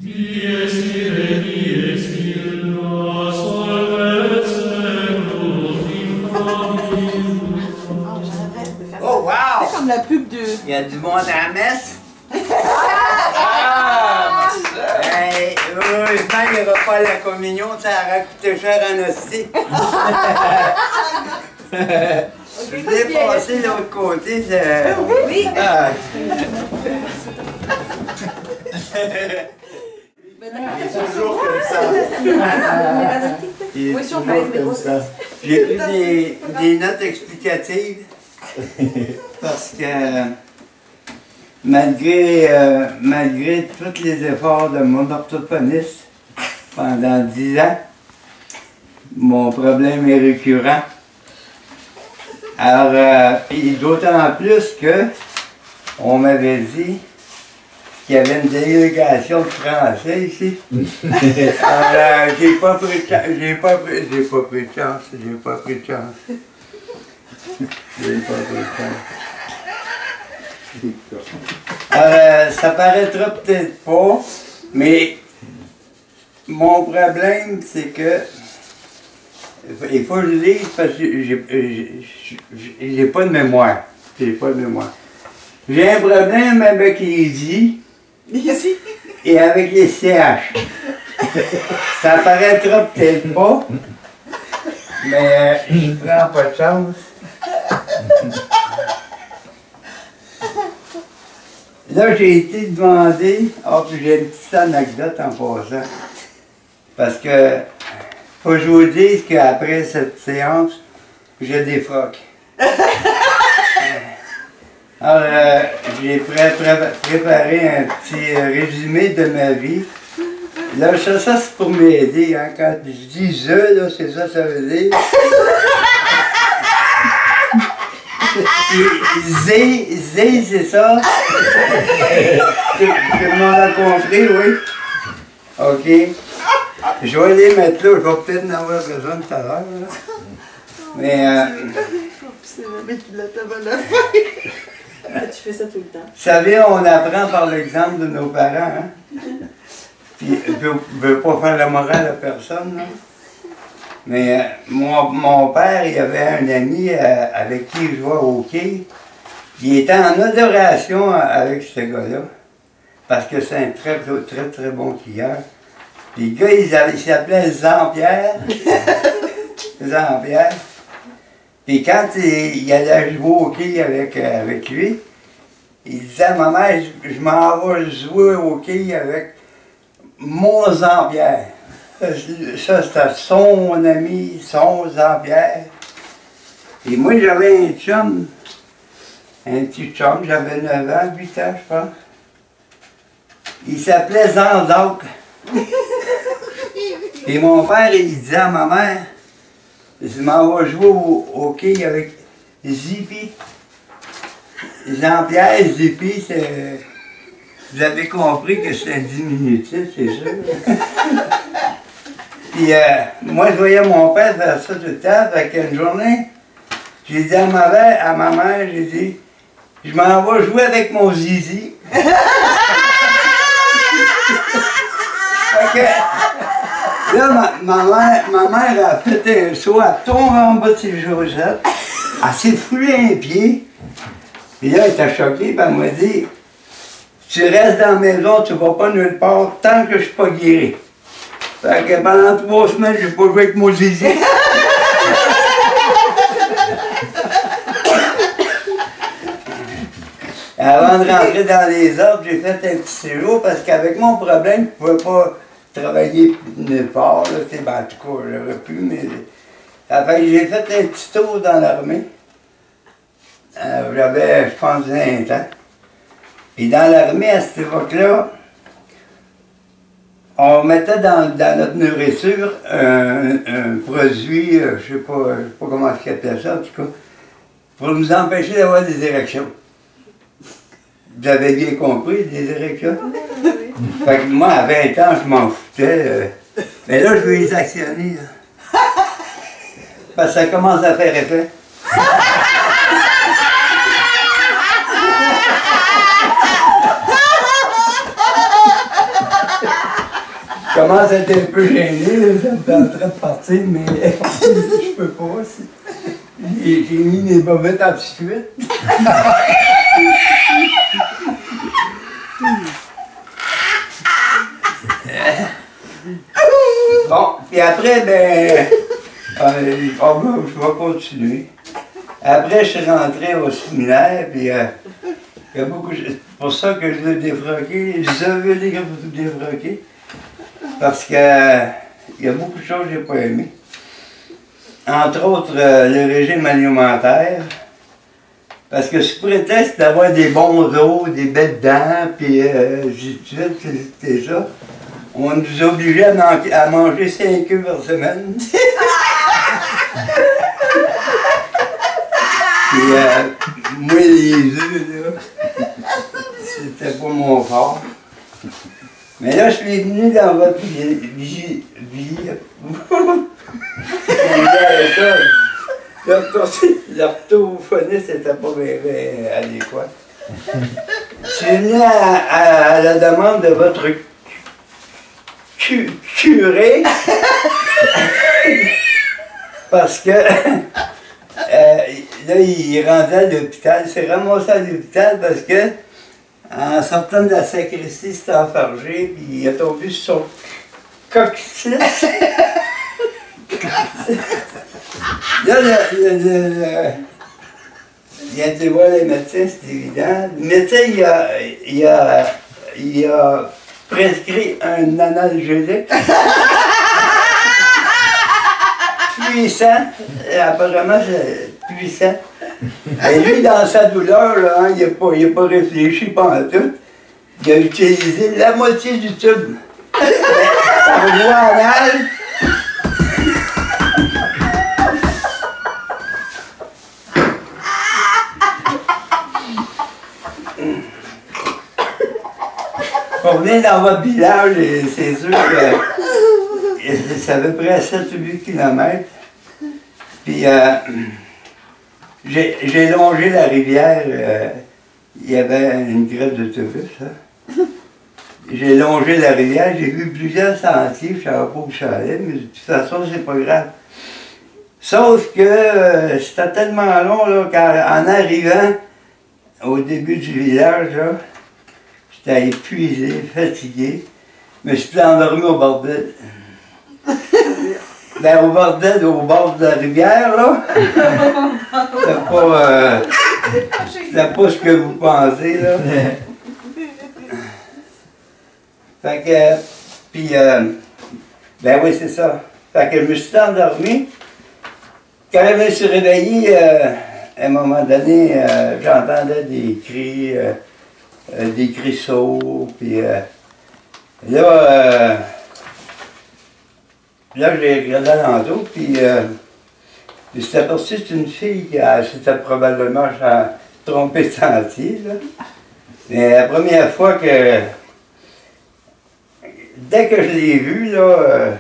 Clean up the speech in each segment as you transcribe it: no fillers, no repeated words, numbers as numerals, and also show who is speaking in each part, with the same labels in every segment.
Speaker 1: Oh wow!
Speaker 2: C'est comme la pub de...
Speaker 1: Il y a du monde à la messe. Hey, heureusement, il n'y aura pas la communion, ça aurait coûté cher en hostie. Je voulais passer de l'autre côté.
Speaker 2: Oui!
Speaker 3: Il est toujours comme ça.
Speaker 1: Il est
Speaker 2: Oui, si on
Speaker 1: toujours
Speaker 2: peut
Speaker 1: comme ça. J'ai pris des notes explicatives parce que malgré tous les efforts de mon orthophoniste pendant 10 ans, mon problème est récurrent. Alors, et d'autant plus que on m'avait dit qu'il y avait une délégation de Français ici. Alors, j'ai pas pris de chance. J'ai pas pris de chance. Ça paraîtra peut-être pas, mais mon problème, c'est que il faut que je lise parce que j'ai pas de mémoire. J'ai un problème avec les I et avec les CH. Ça paraîtra peut-être pas, mais je prends pas de chance. Là, j'ai été demandé, puis j'ai une petite anecdote en passant, parce que faut que je vous dise qu'après cette séance, j'ai des frocs. Alors, j'ai préparé un petit résumé de ma vie. Là, ça c'est pour m'aider. Hein. Quand je dis « je », là, c'est ça veut dire. Z, c'est ça. Tout le monde a compris, oui? OK. Je vais les mettre là, je vais peut-être en avoir besoin tout à l'heure. Mais.
Speaker 2: Tu fais ça tout le temps.
Speaker 1: Vous savez, on apprend par l'exemple de nos parents. Hein? Puis, je ne veux pas faire la morale à personne. Là. Mais mon père, il avait un ami avec qui il jouait au hockey. Il était en adoration avec ce gars-là. Parce que c'est un très, très, très bon skieur. Les gars, ils s'appelaient Jean-Pierre. Jean-Pierre. Puis quand il allait jouer au hockey avec lui, il disait à ma mère, je m'en vais jouer au hockey avec mon Jean-Pierre. Ça, c'était son ami, son Jean-Pierre. Et moi, j'avais un petit chum, j'avais 9 ans, 8 ans, je pense. Il s'appelait Jean-Jacques. Et mon père, il disait à ma mère, je m'en vais jouer au hockey avec Zippy. Jean-Pierre Zippy, c'est... Vous avez compris que c'est un diminutif, c'est sûr. Puis moi, je voyais mon père faire ça tout le temps, fait qu'une journée, j'ai dit à ma mère, j'ai dit, je m'en vais jouer avec mon zizi. Fait que, là, ma mère a fait un saut, elle tombe en bas de ses chaussettes, elle s'est foulée un pied, puis là, elle était choquée, puis elle m'a dit, tu restes dans la maison, tu ne vas pas nulle part tant que je ne suis pas guéri. Fait que pendant 3 semaines, je n'ai pas joué avec mon zizi. Avant de rentrer dans les ordres, j'ai fait un petit séjour parce qu'avec mon problème, je ne pouvais pas travailler nulle part. Là, ben, en tout cas, j'aurais pu, mais. Enfin, j'ai fait un petit tour dans l'armée. J'avais, je pense, 20 ans. Et dans l'armée, à cette époque-là, on mettait dans notre nourriture un produit, je ne sais pas comment il appelait ça, en tout cas, pour nous empêcher d'avoir des érections. Vous avez bien compris, des érections? Fait que moi, à 20 ans, je m'en foutais. Mais là, je veux les actionner. Là. Parce que ça commence à faire effet. commence à être un peu gêné, là, ça me fait en train de partir, mais je peux pas aussi. J'ai mis mes bobettes en suite. Bon, puis après, ben, je vais continuer. Après, je suis rentré au séminaire, puis il y a beaucoup, c'est pour ça que je l'ai défroqué, je veux les défroquer, parce que il y a beaucoup de choses que je n'ai pas aimées. Entre autres, le régime alimentaire, parce que sous prétexte d'avoir des bons os, des belles dents, puis c'était ça, on nous obligeait à manger 5 œufs par semaine. Puis moi, les œufs, là, c'était pas mon fort. Mais là, je suis venu dans votre vie. L'orthophoniste n'était pas bien adéquat. Je suis venu à la demande de votre curé parce que là, il rendait à l'hôpital. Il s'est ramassé à l'hôpital parce que en sortant de la sacristie, il s'est enfargé, puis il a tombé sur son coccyx. Là, il a été voir les médecins, c'est évident. Le médecin, il a prescrit un analgésique puissant. Apparemment, c'est puissant. Et lui, dans sa douleur, là, hein, il n'a pas réfléchi pendant tout. Il a utilisé la moitié du tube. Par voie anale. Pour venir dans votre village, c'est sûr que c'est à peu près à 7 ou 8 km. Puis j'ai longé la rivière, il y avait une grève d'autobus. Hein. J'ai longé la rivière, j'ai vu plusieurs sentiers, je ne savais pas où ça allait, mais de toute façon, c'est pas grave. Sauf que c'était tellement long, là, qu'en arrivant au début du village, là, j'étais épuisé, fatigué, mais je suis endormi au bordel. Ben, au bordel, au bord de la rivière, là. C'est pas ce que vous pensez, là. Fait que, puis, ben oui, c'est ça. Fait que je me suis endormi. Quand je me suis réveillé, à un moment donné, j'entendais des cris sourds, puis là, j'ai regardé alentour, puis je suis aperçu que c'est une fille qui s'était probablement trompée de sentier, là. Mais la première fois que, dès que je l'ai vue, là,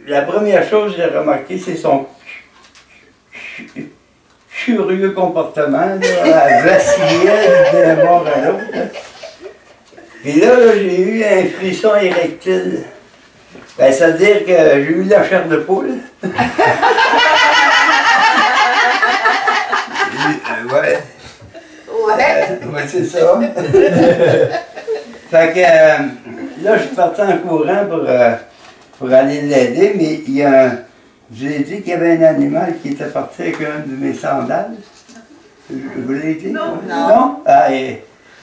Speaker 1: la première chose que j'ai remarqué, c'est son curieux comportement, là, elle vacillait d'un bord à l'autre. Puis là, j'ai eu un frisson érectile. Ben, ça veut dire que j'ai eu la chair de poule. Ouais. Ouais, c'est ça. Fait que là, je suis parti en courant pour aller l'aider, mais il y a je l'ai dit qu'il y avait un animal qui était parti avec un de mes sandales. Je vous l'ai dit?
Speaker 2: Non.
Speaker 1: Non? Ah,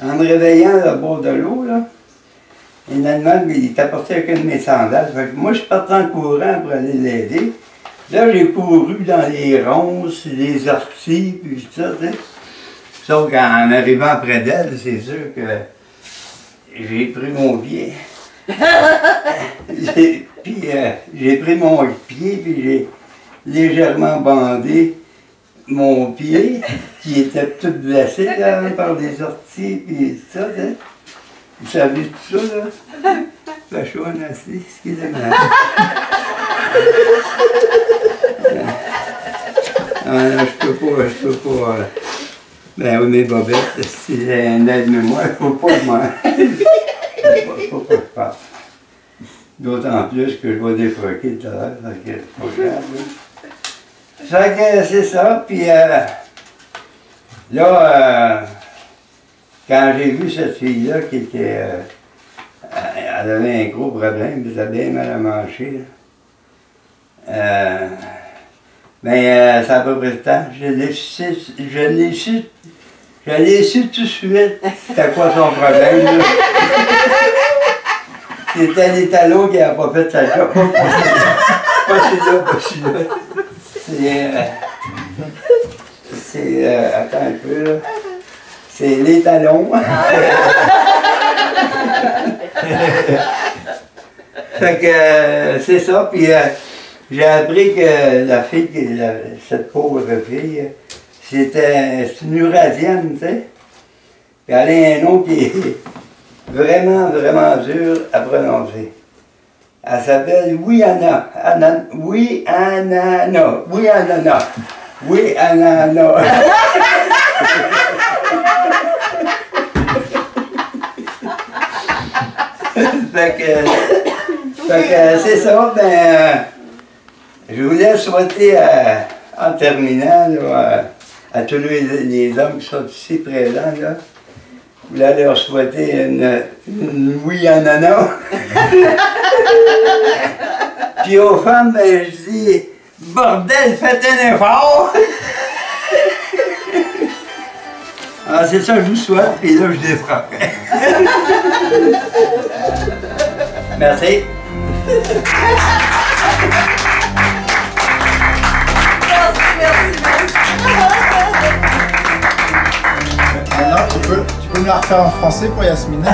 Speaker 1: en me réveillant au bord de l'eau, là, un animal, il était parti avec un de mes sandales. Fait que moi, je suis parti en courant pour aller l'aider. Là, j'ai couru dans les ronces, les orties, puis tout ça, tu sais. Sauf qu'en arrivant près d'elle, c'est sûr que j'ai pris mon pied. Puis j'ai pris mon pied, puis j'ai légèrement bandé mon pied, qui était tout blessé là, par des orties, puis tout ça. Hein. Vous savez tout ça, là? La chouane assez, excusez-moi. Non, je peux pas. Ben oui, mes bobettes, si j'ai un aide-mémoire, il ne faut pas moi. Faut pas que je parte. D'autant plus que je vais défroquer tout à l'heure, donc c'est pas grave. Fait que c'est ça, puis là, quand j'ai vu cette fille-là qui était... elle avait un gros problème, elle était bien mal à manger. Mais ça n'a pas pris de temps. Je l'ai su tout de suite c'était quoi son problème. Là. C'était l'Italo qui n'a pas fait sa job. Pas celui-là, pas celui-là. C'est... attends un peu, là. C'est les talons. Fait que c'est ça, puis j'ai appris que la fille, cette pauvre fille, c'est une Eurasienne, tu sais. Puis elle a un nom qui est vraiment, vraiment dur à prononcer. Elle s'appelle Wiana. Wianana. Fait que c'est ça, ben, je voulais souhaiter en terminant là, à tous les hommes qui sont ici présents, là, je voulais leur souhaiter une oui en nana. Puis aux femmes, ben, je dis, bordel, faites un effort! Ah, c'est ça que je vous souhaite, puis là, je défrappe. Merci.
Speaker 3: Maintenant, tu peux me la refaire en français pour Yasmina.